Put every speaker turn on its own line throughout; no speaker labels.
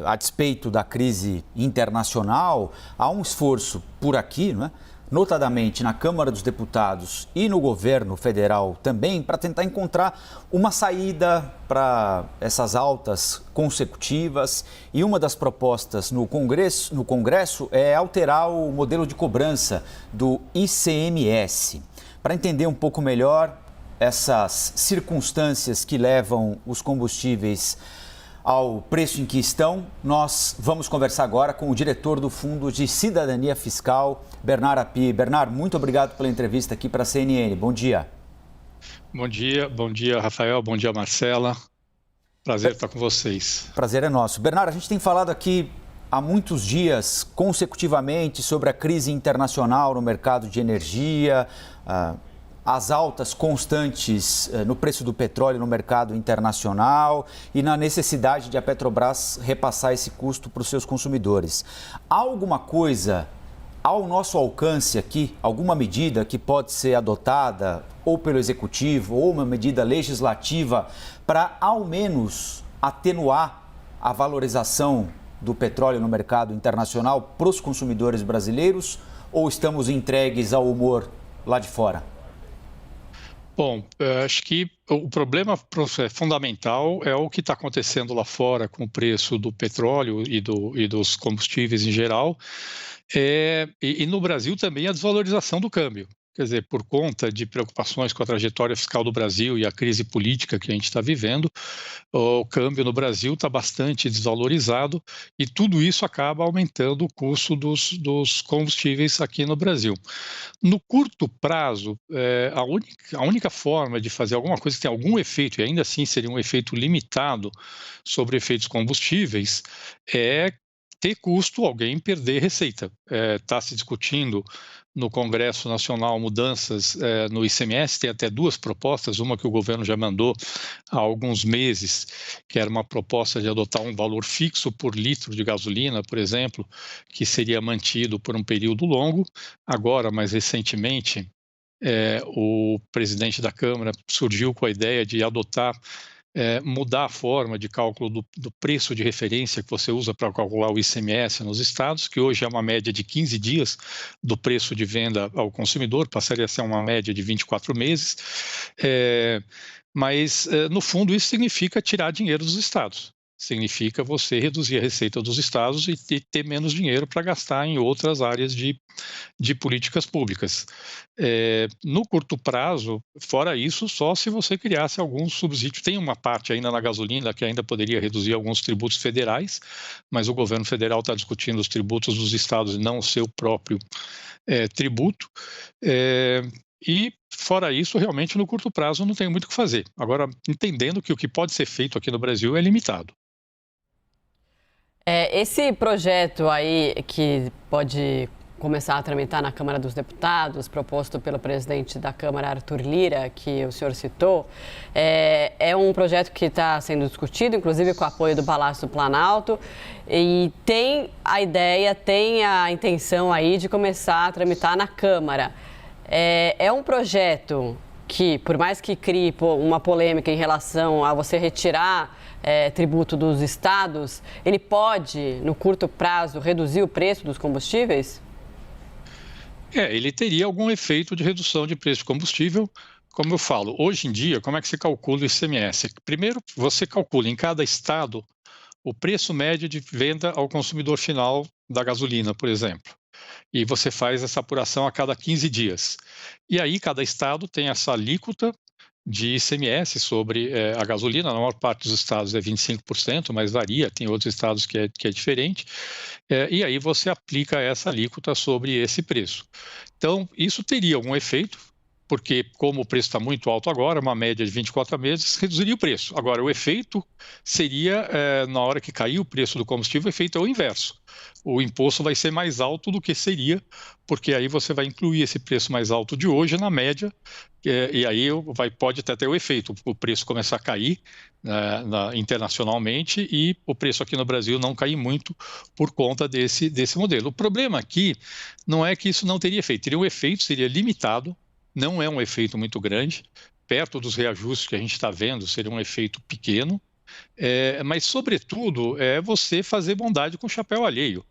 a despeito da crise internacional, há um esforço por aqui, não é? Notadamente na Câmara dos Deputados e no governo federal também, para tentar encontrar uma saída para essas altas consecutivas. E uma das propostas no Congresso é alterar o modelo de cobrança do ICMS. Para entender um pouco melhor essas circunstâncias que levam os combustíveis ao preço em que estão, nós vamos conversar agora com o diretor do Fundo de Cidadania Fiscal, Bernard Api. Bernard, muito obrigado pela entrevista aqui para a CNN. Bom dia.
Bom dia, Rafael, bom dia, Marcela. Prazer estar com vocês.
Prazer é nosso. Bernard, a gente tem falado aqui há muitos dias, consecutivamente, sobre a crise internacional no mercado de energia, as altas constantes no preço do petróleo no mercado internacional e na necessidade de a Petrobras repassar esse custo para os seus consumidores. Há alguma coisa ao nosso alcance aqui, alguma medida que pode ser adotada ou pelo Executivo ou uma medida legislativa para, ao menos, atenuar a valorização do petróleo no mercado internacional para os consumidores brasileiros, ou estamos entregues ao humor lá de fora?
Bom, acho que o problema fundamental é o que está acontecendo lá fora com o preço do petróleo e dos combustíveis em geral, e no Brasil também a desvalorização do câmbio. Quer dizer, por conta de preocupações com a trajetória fiscal do Brasil e a crise política que a gente está vivendo, o câmbio no Brasil está bastante desvalorizado e tudo isso acaba aumentando o custo dos combustíveis aqui no Brasil. No curto prazo, a única forma de fazer alguma coisa que tenha algum efeito, e ainda assim seria um efeito limitado sobre efeitos combustíveis, é ter custo, alguém perder receita. Está se discutindo no Congresso Nacional mudanças no ICMS, tem até duas propostas, uma que o governo já mandou há alguns meses, que era uma proposta de adotar um valor fixo por litro de gasolina, por exemplo, que seria mantido por um período longo. Agora, mais recentemente, o presidente da Câmara surgiu com a ideia de adotar mudar a forma de cálculo do preço de referência que você usa para calcular o ICMS nos estados, que hoje é uma média de 15 dias do preço de venda ao consumidor, passaria a ser uma média de 24 meses, mas no fundo isso significa tirar dinheiro dos estados. Significa você reduzir a receita dos estados e ter menos dinheiro para gastar em outras áreas de políticas públicas. No curto prazo, fora isso, só se você criasse algum subsídio. Tem uma parte ainda na gasolina que ainda poderia reduzir alguns tributos federais, mas o governo federal está discutindo os tributos dos estados e não o seu próprio tributo. E, fora isso, realmente, no curto prazo, não tem muito o que fazer. Agora, entendendo que o que pode ser feito aqui no Brasil é limitado.
Esse projeto aí que pode começar a tramitar na Câmara dos Deputados, proposto pelo presidente da Câmara, Arthur Lira, que o senhor citou, é um projeto que está sendo discutido, inclusive com o apoio do Palácio do Planalto, e tem a ideia, tem a intenção aí de começar a tramitar na Câmara. É um projeto que, por mais que crie uma polêmica em relação a você retirar tributo dos estados, ele pode, no curto prazo, reduzir o preço dos combustíveis?
Ele teria algum efeito de redução de preço de combustível. Como eu falo, hoje em dia, como é que se calcula o ICMS? Primeiro, você calcula em cada estado o preço médio de venda ao consumidor final da gasolina, por exemplo. E você faz essa apuração a cada 15 dias. E aí, cada estado tem essa alíquota de ICMS sobre a gasolina. Na maior parte dos estados é 25%, mas varia, tem outros estados que é diferente. E aí você aplica essa alíquota sobre esse preço. Então, isso teria algum efeito, porque como o preço está muito alto agora, uma média de 24 meses, reduziria o preço. Agora, o efeito seria, na hora que cair o preço do combustível, o efeito é o inverso. O imposto vai ser mais alto do que seria, porque aí você vai incluir esse preço mais alto de hoje na média, e aí pode até ter o efeito, o preço começar a cair internacionalmente e o preço aqui no Brasil não cair muito por conta desse modelo. O problema aqui não é que isso não teria efeito, teria um efeito, seria limitado, não é um efeito muito grande, perto dos reajustes que a gente está vendo, seria um efeito pequeno, Mas, sobretudo, é você fazer bondade com o chapéu alheio,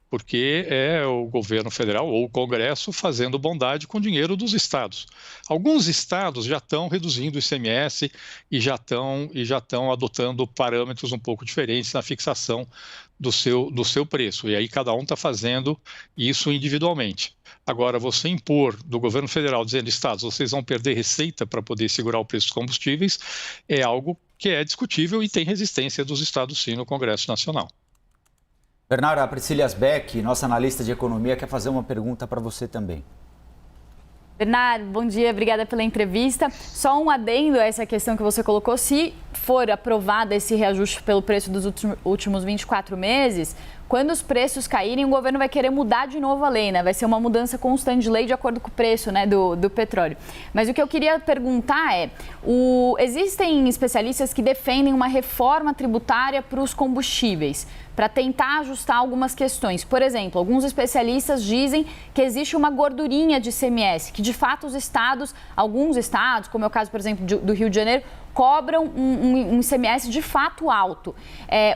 porque é o governo federal ou o Congresso fazendo bondade com o dinheiro dos estados. Alguns estados já estão reduzindo o ICMS e já estão adotando parâmetros um pouco diferentes na fixação do seu preço. E aí cada um está fazendo isso individualmente. Agora, você impor do governo federal dizendo, estados, vocês vão perder receita para poder segurar o preço dos combustíveis, é algo que é discutível e tem resistência dos estados sim no Congresso Nacional.
Bernardo, a Priscila Asbeck, nossa analista de economia, quer fazer uma pergunta para você também.
Bernardo, bom dia, obrigada pela entrevista. Só um adendo a essa questão que você colocou, se for aprovado esse reajuste pelo preço dos últimos 24 meses, quando os preços caírem, o governo vai querer mudar de novo a lei, né? Vai ser uma mudança constante de lei de acordo com o preço, né, do petróleo. Mas o que eu queria perguntar é, existem especialistas que defendem uma reforma tributária para os combustíveis, para tentar ajustar algumas questões. Por exemplo, alguns especialistas dizem que existe uma gordurinha de ICMS, que de fato alguns estados, como é o caso, por exemplo, do Rio de Janeiro, cobram um ICMS de fato alto.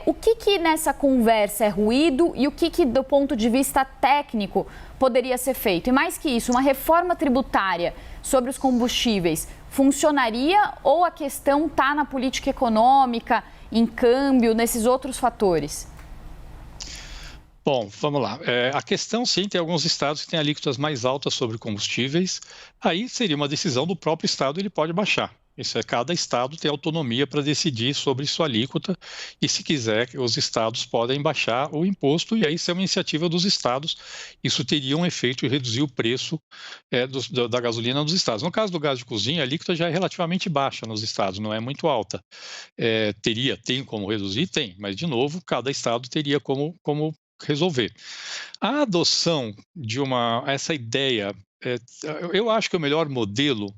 O que nessa conversa é ruído e o que do ponto de vista técnico poderia ser feito? E mais que isso, uma reforma tributária sobre os combustíveis funcionaria ou a questão está na política econômica, em câmbio, nesses outros fatores?
Bom, vamos lá. A questão, sim, tem alguns estados que têm alíquotas mais altas sobre combustíveis. Aí seria uma decisão do próprio estado, ele pode baixar. Cada estado tem autonomia para decidir sobre sua alíquota e, se quiser, os estados podem baixar o imposto e aí isso é uma iniciativa dos estados. Isso teria um efeito de reduzir o preço da gasolina nos estados. No caso do gás de cozinha, a alíquota já é relativamente baixa nos estados, não é muito alta. Tem como reduzir? Tem, mas, de novo, cada estado teria como resolver. A adoção de essa ideia, eu acho que o melhor modelo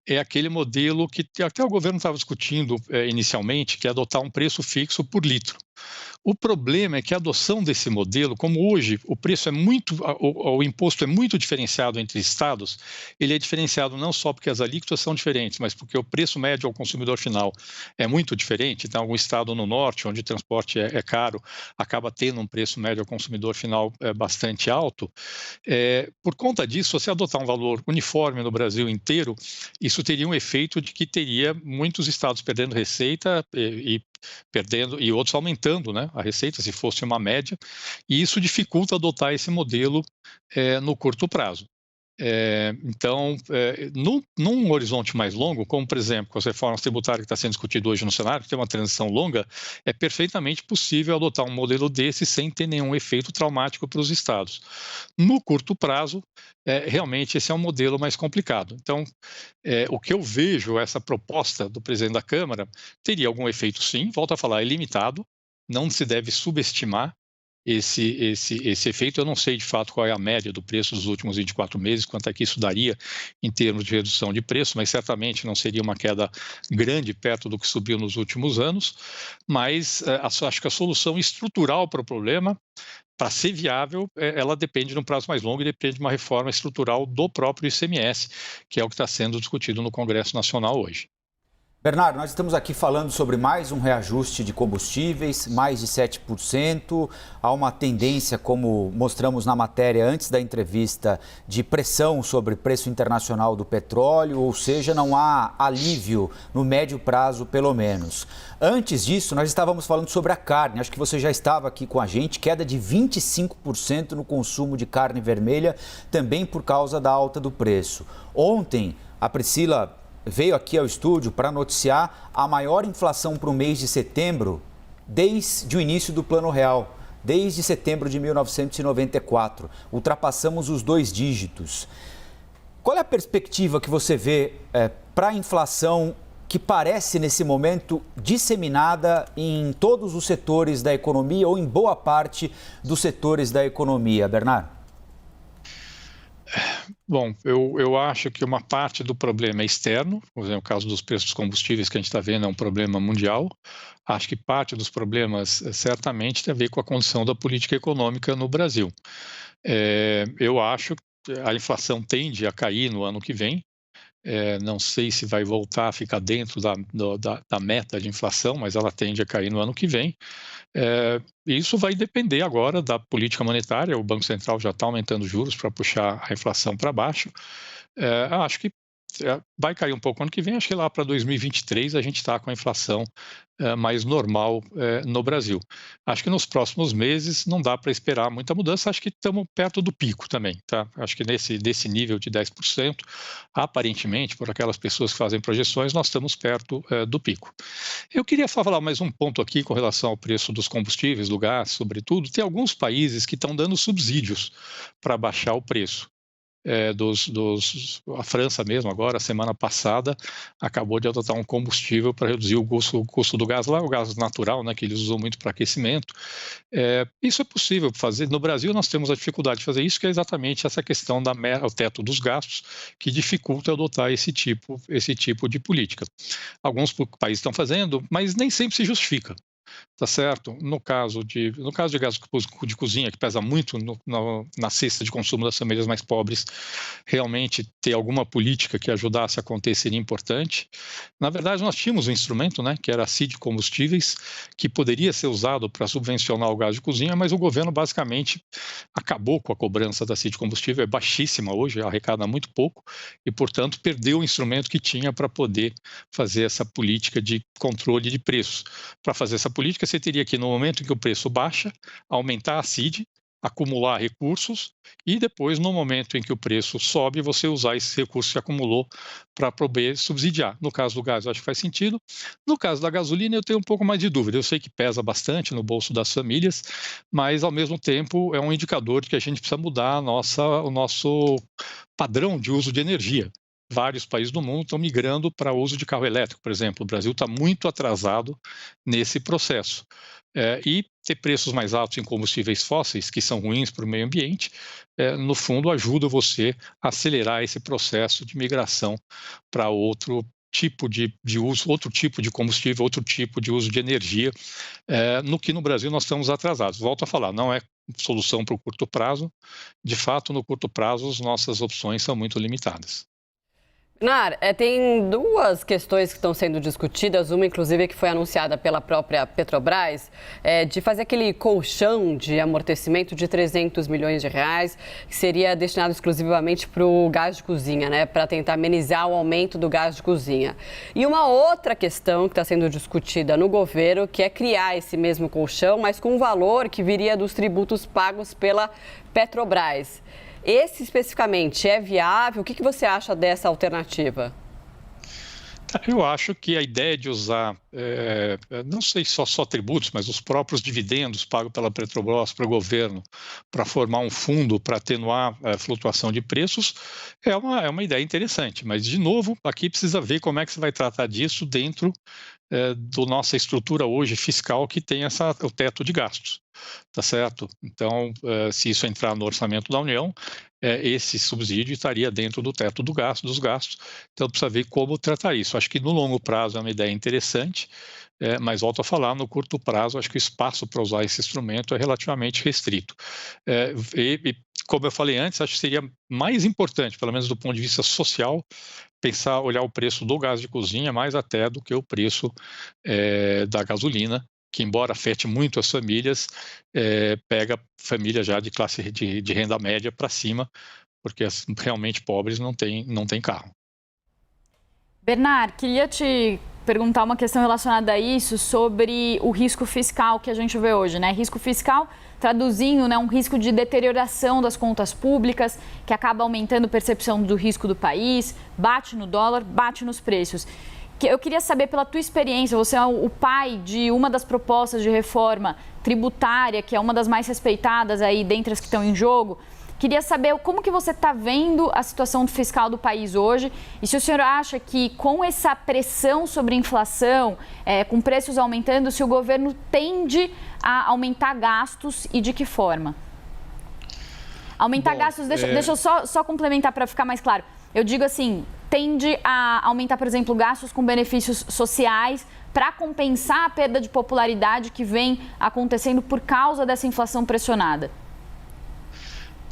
é aquele modelo que até o governo estava discutindo inicialmente, que é adotar um preço fixo por litro. O problema é que a adoção desse modelo, como hoje o preço o imposto é muito diferenciado entre estados, ele é diferenciado não só porque as alíquotas são diferentes, mas porque o preço médio ao consumidor final é muito diferente. Então, algum estado no norte, onde o transporte é caro, acaba tendo um preço médio ao consumidor final bastante alto. Por conta disso, se você adotar um valor uniforme no Brasil inteiro, isso teria um efeito de que teria muitos estados perdendo receita e outros aumentando, né, a receita, se fosse uma média, e isso dificulta adotar esse modelo no curto prazo. Então, num horizonte mais longo, como, por exemplo, com as reformas tributárias que está sendo discutido hoje no Senado, que tem uma transição longa, é perfeitamente possível adotar um modelo desse sem ter nenhum efeito traumático para os estados. No curto prazo, realmente esse é um modelo mais complicado. Então, o que eu vejo, essa proposta do presidente da Câmara, teria algum efeito sim, volto a falar, é limitado, não se deve subestimar esse efeito. Eu não sei de fato qual é a média do preço dos últimos 24 meses, quanto é que isso daria em termos de redução de preço, mas certamente não seria uma queda grande perto do que subiu nos últimos anos, mas acho que a solução estrutural para o problema, para ser viável, ela depende de um prazo mais longo e depende de uma reforma estrutural do próprio ICMS, que é o que está sendo discutido no Congresso Nacional hoje.
Bernardo, nós estamos aqui falando sobre mais um reajuste de combustíveis, mais de 7%. Há uma tendência, como mostramos na matéria antes da entrevista, de pressão sobre o preço internacional do petróleo, ou seja, não há alívio no médio prazo, pelo menos. Antes disso, nós estávamos falando sobre a carne. Acho que você já estava aqui com a gente, queda de 25% no consumo de carne vermelha, também por causa da alta do preço. Ontem, a Priscila veio aqui ao estúdio para noticiar a maior inflação para o mês de setembro desde o início do Plano Real, desde setembro de 1994. Ultrapassamos os 2 dígitos. Qual é a perspectiva que você vê para a inflação que parece, nesse momento, disseminada em todos os setores da economia ou em boa parte dos setores da economia, Bernardo?
Bom, eu acho que uma parte do problema é externo, por exemplo, o caso dos preços dos combustíveis que a gente está vendo é um problema mundial. Acho que parte dos problemas certamente tem a ver com a condição da política econômica no Brasil. Eu acho que a inflação tende a cair no ano que vem, Não sei se vai voltar a ficar dentro da meta de inflação, mas ela tende a cair no ano que vem. Isso vai depender agora da política monetária. O Banco Central já está aumentando juros para puxar a inflação para baixo. Acho que vai cair um pouco ano que vem. Acho que lá para 2023 a gente está com a inflação mais normal no Brasil. Acho que nos próximos meses não dá para esperar muita mudança. Acho que estamos perto do pico também, tá? Acho que desse nível de 10%, aparentemente, por aquelas pessoas que fazem projeções, nós estamos perto do pico. Eu queria falar mais um ponto aqui com relação ao preço dos combustíveis, do gás, sobretudo. Tem alguns países que estão dando subsídios para baixar o preço. A França mesmo agora, semana passada, acabou de adotar um combustível para reduzir o custo do gás lá, o gás natural, né, que eles usam muito para aquecimento. Isso é possível fazer. No Brasil nós temos a dificuldade de fazer isso, que é exatamente essa questão do teto dos gastos, que dificulta adotar esse tipo de política. Alguns países estão fazendo, mas nem sempre se justifica. Tá certo? No caso de gás de cozinha, que pesa muito na cesta de consumo das famílias mais pobres, realmente ter alguma política que ajudasse a acontecer seria importante. Na verdade, nós tínhamos um instrumento, né, que era a CID Combustíveis, que poderia ser usado para subvencionar o gás de cozinha, mas o governo basicamente acabou com a cobrança da CID Combustível, é baixíssima hoje, arrecada muito pouco, e, portanto, perdeu o instrumento que tinha para poder fazer essa política de controle de preços. Para fazer essa política, você teria que, no momento em que o preço baixa, aumentar a CID, acumular recursos e depois, no momento em que o preço sobe, você usar esses recursos que acumulou para poder subsidiar. No caso do gás, eu acho que faz sentido. No caso da gasolina, eu tenho um pouco mais de dúvida. Eu sei que pesa bastante no bolso das famílias, mas, ao mesmo tempo, é um indicador de que a gente precisa mudar o nosso padrão de uso de energia. Vários países do mundo estão migrando para o uso de carro elétrico, por exemplo. O Brasil está muito atrasado nesse processo. E ter preços mais altos em combustíveis fósseis, que são ruins para o meio ambiente, no fundo ajuda você a acelerar esse processo de migração para outro tipo de uso, outro tipo de combustível, outro tipo de uso de energia, no que no Brasil nós estamos atrasados. Volto a falar, não é solução para o curto prazo. De fato, no curto prazo, as nossas opções são muito limitadas.
Bernard, tem duas questões que estão sendo discutidas, uma inclusive que foi anunciada pela própria Petrobras, de fazer aquele colchão de amortecimento de 300 milhões de reais, que seria destinado exclusivamente para o gás de cozinha, né, para tentar amenizar o aumento do gás de cozinha. E uma outra questão que está sendo discutida no governo, que é criar esse mesmo colchão, mas com um valor que viria dos tributos pagos pela Petrobras. Esse especificamente é viável? O que você acha dessa alternativa?
Eu acho que a ideia de usar, não sei só tributos, mas os próprios dividendos pagos pela Petrobras para o governo para formar um fundo para atenuar a flutuação de preços é uma ideia interessante. Mas, de novo, aqui precisa ver como é que você vai tratar disso dentro da nossa estrutura hoje fiscal, que tem o teto de gastos. Tá certo? Então, se isso entrar no orçamento da União, esse subsídio estaria dentro do teto dos gastos. Então, precisa ver como tratar isso. Acho que no longo prazo é uma ideia interessante, mas volto a falar, no curto prazo, acho que o espaço para usar esse instrumento é relativamente restrito. E como eu falei antes, acho que seria mais importante, pelo menos do ponto de vista social, olhar o preço do gás de cozinha mais até do que o preço da gasolina, que, embora afete muito as famílias, pega família já de classe de renda média para cima, porque as realmente pobres não têm carro.
Bernard, queria te perguntar uma questão relacionada a isso, sobre o risco fiscal que a gente vê hoje, né? Risco fiscal, traduzindo, né, um risco de deterioração das contas públicas, que acaba aumentando a percepção do risco do país, bate no dólar, bate nos preços. Eu queria saber, pela tua experiência, você é o pai de uma das propostas de reforma tributária, que é uma das mais respeitadas aí dentre as que estão em jogo. Queria saber como que você está vendo a situação fiscal do país hoje e se o senhor acha que, com essa pressão sobre a inflação, com preços aumentando, se o governo tende a aumentar gastos e de que forma? Aumentar gastos, deixa eu só complementar para ficar mais claro. Eu digo assim, tende a aumentar, por exemplo, gastos com benefícios sociais para compensar a perda de popularidade que vem acontecendo por causa dessa inflação pressionada.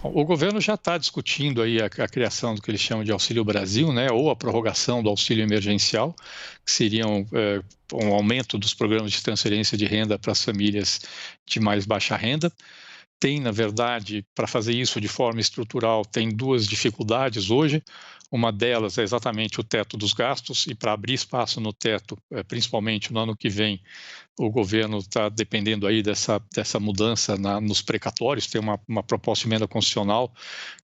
O governo já está discutindo aí a criação do que eles chamam de Auxílio Brasil, né, ou a prorrogação do auxílio emergencial, que seriam um aumento dos programas de transferência de renda para as famílias de mais baixa renda. Tem, na verdade, para fazer isso de forma estrutural, tem duas dificuldades hoje. Uma delas é exatamente o teto dos gastos, e para abrir espaço no teto, principalmente no ano que vem, o governo está dependendo aí dessa mudança nos precatórios. Tem uma proposta de emenda constitucional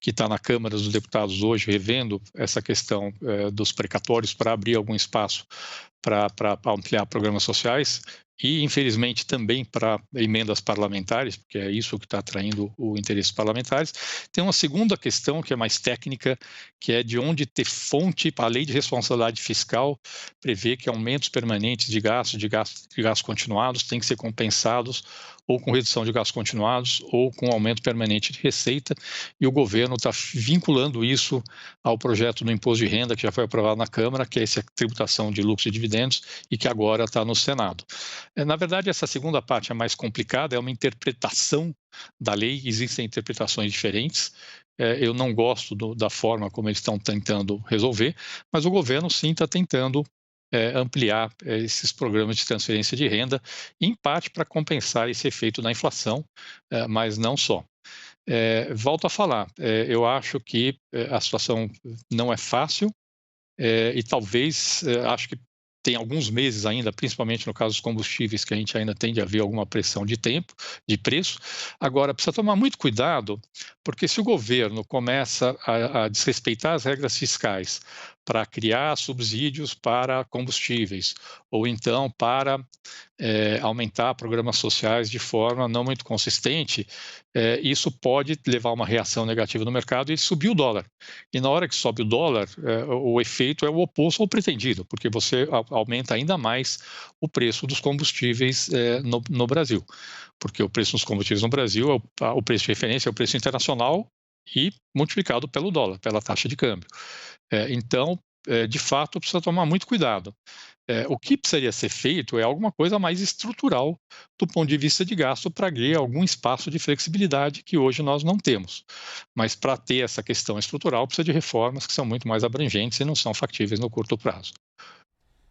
que está na Câmara dos Deputados hoje, revendo essa questão dos precatórios para abrir algum espaço para ampliar programas sociais. E, infelizmente, também para emendas parlamentares, porque é isso que está atraindo o interesse parlamentares. Tem uma segunda questão, que é mais técnica, que é de onde ter fonte. A lei de responsabilidade fiscal prevê que aumentos permanentes de gastos continuados têm que ser compensados ou com redução de gastos continuados ou com aumento permanente de receita, e o governo está vinculando isso ao projeto do imposto de renda, que já foi aprovado na Câmara, que é essa tributação de lucros e dividendos, e que agora está no Senado. Na verdade, essa segunda parte é mais complicada, é uma interpretação da lei, existem interpretações diferentes. Eu não gosto da forma como eles estão tentando resolver, mas o governo sim está tentando ampliar esses programas de transferência de renda, em parte para compensar esse efeito da inflação, mas não só. Volto a falar, eu acho que a situação não é fácil, e talvez, acho que tem alguns meses ainda, principalmente no caso dos combustíveis, que a gente ainda tende a ver alguma pressão de preço. Agora, precisa tomar muito cuidado, porque se o governo começa a desrespeitar as regras fiscais para criar subsídios para combustíveis, ou então para aumentar programas sociais de forma não muito consistente, isso pode levar a uma reação negativa no mercado e subir o dólar. E na hora que sobe o dólar, o efeito é o oposto ao pretendido, porque você aumenta ainda mais o preço dos combustíveis no Brasil. Porque o preço dos combustíveis no Brasil, o preço de referência é o preço internacional e multiplicado pelo dólar, pela taxa de câmbio. Então, de fato, precisa tomar muito cuidado. O que precisaria ser feito é alguma coisa mais estrutural do ponto de vista de gasto, para ganhar algum espaço de flexibilidade que hoje nós não temos. Mas para ter essa questão estrutural, precisa de reformas que são muito mais abrangentes e não são factíveis no curto prazo.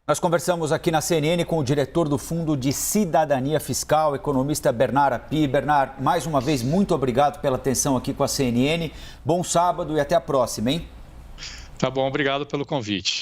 Nós conversamos aqui na CNN com o diretor do Fundo de Cidadania Fiscal, economista Bernard Api. Bernard, mais uma vez, muito obrigado pela atenção aqui com a CNN. Bom sábado e até a próxima, hein?
Tá bom, obrigado pelo convite.